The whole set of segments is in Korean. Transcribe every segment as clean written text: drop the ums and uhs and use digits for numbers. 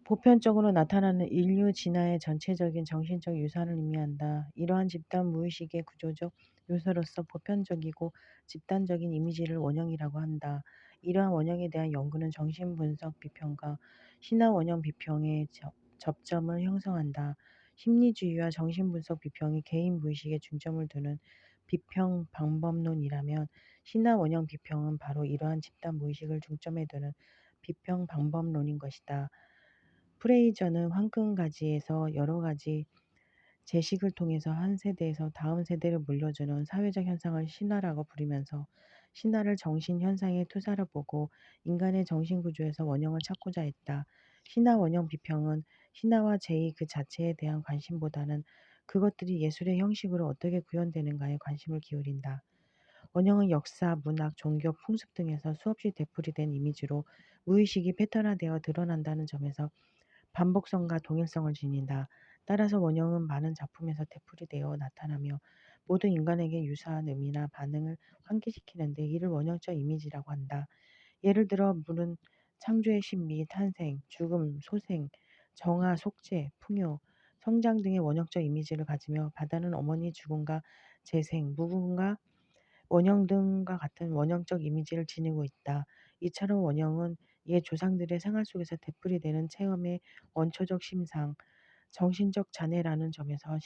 보편적으로 나타나는 인류 진화의 전체적인 정신적 유산을 의미한다. 이러한 집단 무의식의 구조적 요소로서 보편적이고 집단적인 이미지를 원형이라고 한다. 이러한 원형에 대한 연구는 정신분석 비평과 신화 원형 비평의 접점을 형성한다. 심리주의와 정신분석 비평이 개인 무의식에 중점을 두는 비평 방법론이라면 신화 원형 비평은 바로 이러한 집단 무의식을 중점에 두는 비평 방법론인 것이다. 프레이저는 황금가지에서 여러 가지 재식을 통해서 한 세대에서 다음 세대를 물려주는 사회적 현상을 신화라고 부르면서 신화를 정신 현상의 투사로 보고 인간의 정신 구조에서 원형을 찾고자 했다. 신화 원형 비평은 신화와 제의 그 자체에 대한 관심보다는 그것들이 예술의 형식으로 어떻게 구현되는가에 관심을 기울인다. 원형은 역사, 문학, 종교, 풍습 등에서 수없이 되풀이된 이미지로 무의식이 패턴화되어 드러난다는 점에서 반복성과 동일성을 지닌다. 따라서 원형은 많은 작품에서 되풀이되어 나타나며 모든 인간에게 유사한 의미나 반응을 환기시키는데 이를 원형적 이미지라고 한다. 예를 들어 물은 창조의 신비, 탄생, 죽음, 소생, 정화, 속죄, 풍요, 성장 등의 원형적 이미지를 가지며 바다는 어머니 죽음과 재생, 무궁과 원형 등과 같은 원형적 이미지를 지니고 있다. 이처럼 원형은 옛 조상들의 생활 속에서 되풀이되는 체험의 원초적 심상, 정신적 잔해라는 점에서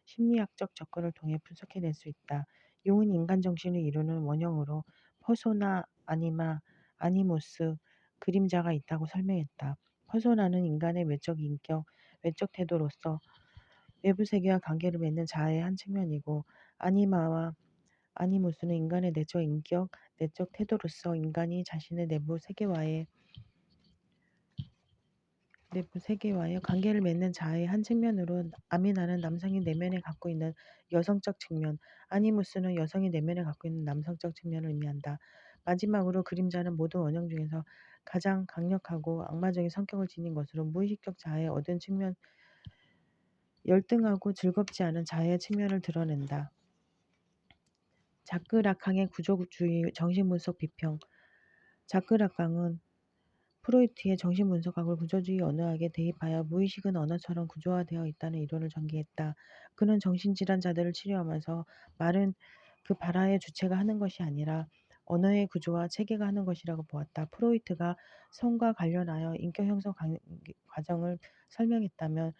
심리학적 접근을 통해 분석해낼 수 있다. 용은 인간 정신을 이루는 원형으로 퍼소나, 아니마, 아니모스, 그림자가 있다고 설명했다. 퍼소나는 인간의 외적 인격, 외적 태도로서 외부 세계와 관계를 맺는 자아의 한 측면이고 아니마와 아니무스는 인간의 내적 인격, 내적 태도로서 인간이 자신의 내부 세계와의 관계를 맺는 자아의 한 측면으로 아미나는 남성이 내면에 갖고 있는 여성적 측면, 아니무스는 여성이 내면에 갖고 있는 남성적 측면을 의미한다. 마지막으로 그림자는 모든 원형 중에서 가장 강력하고 악마적인 성격을 지닌 것으로 무의식적 자아의 얻은 측면, 열등하고 즐겁지 않은 자아의 측면을 드러낸다. 자크 라캉의 구조주의 정신분석 비평. 자크 라캉은 프로이트의 정신분석학을 구조주의 언어학에 대입하여 무의식은 언어처럼 구조화되어 있다는 이론을 전개했다. 그는 정신질환자들을 치료하면서 말은 그 발화의 주체가 하는 것이 아니라 언어의 구조와 체계가 하는 것이라고 보았다. 프로이트가 성과 관련하여 인격 형성 과정을 설명했다면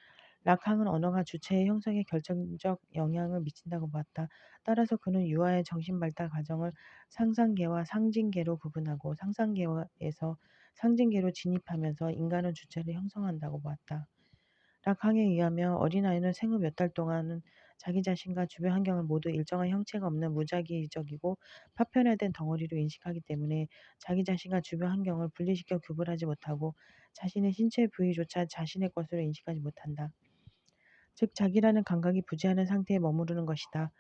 라캉은 언어가 주체의 형성에 결정적 영향을 미친다고 보았다. 따라서 그는 유아의 정신 발달 과정을 상상계와 상징계로 구분하고 상상계에서 상징계로 진입하면서 인간은 주체를 형성한다고 보았다. 라캉에 의하면 어린아이는 생후 몇 달 동안은 자기 자신과 주변 환경을 모두 일정한 형체가 없는 무작위적이고 파편화된 덩어리로 인식하기 때문에 자기 자신과 주변 환경을 분리시켜 구분하지 못하고 자신의 신체 부위조차 자신의 것으로 인식하지 못한다. 즉 자기라는 감각이 부재하는 상태에 머무르는 것이다.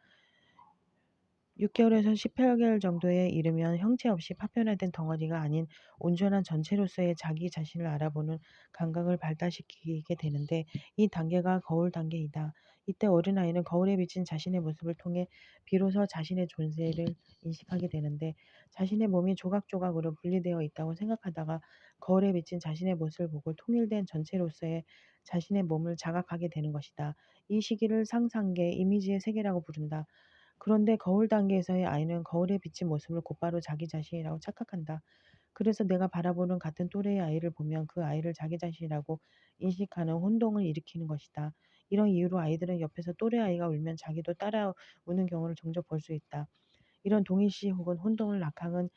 6개월에서 18개월 정도에 이르면 형체 없이 파편화된 덩어리가 아닌 온전한 전체로서의 자기 자신을 알아보는 감각을 발달시키게 되는데 이 단계가 거울 단계이다. 이때 어린아이는 거울에 비친 자신의 모습을 통해 비로소 자신의 존재를 인식하게 되는데 자신의 몸이 조각조각으로 분리되어 있다고 생각하다가 거울에 비친 자신의 모습을 보고 통일된 전체로서의 자신의 몸을 자각하게 되는 것이다. 이 시기를 상상계, 이미지의 세계라고 부른다. 그런데 거울 단계에서의 아이는 거울에 비친 모습을 곧바로 자기 자신이라고 착각한다. 그래서 내가 바라보는 같은 또래의 아이를 보면 그 아이를 자기 자신이라고 인식하는 혼동을 일으키는 것이다. 이런 이유로 아이들은 옆에서 또래 아이가 울면 자기도 따라 우는 경우를 종종 볼 수 있다. 이런 동일시 혹은 혼동을 라캉은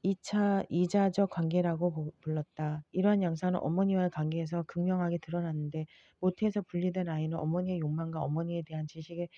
2차 이자적 관계라고 불렀다. 이러한 양상은 어머니와의 관계에서 극명하게 드러났는데 모태에서 분리된 아이는 어머니의 욕망과 어머니에 대한 지식의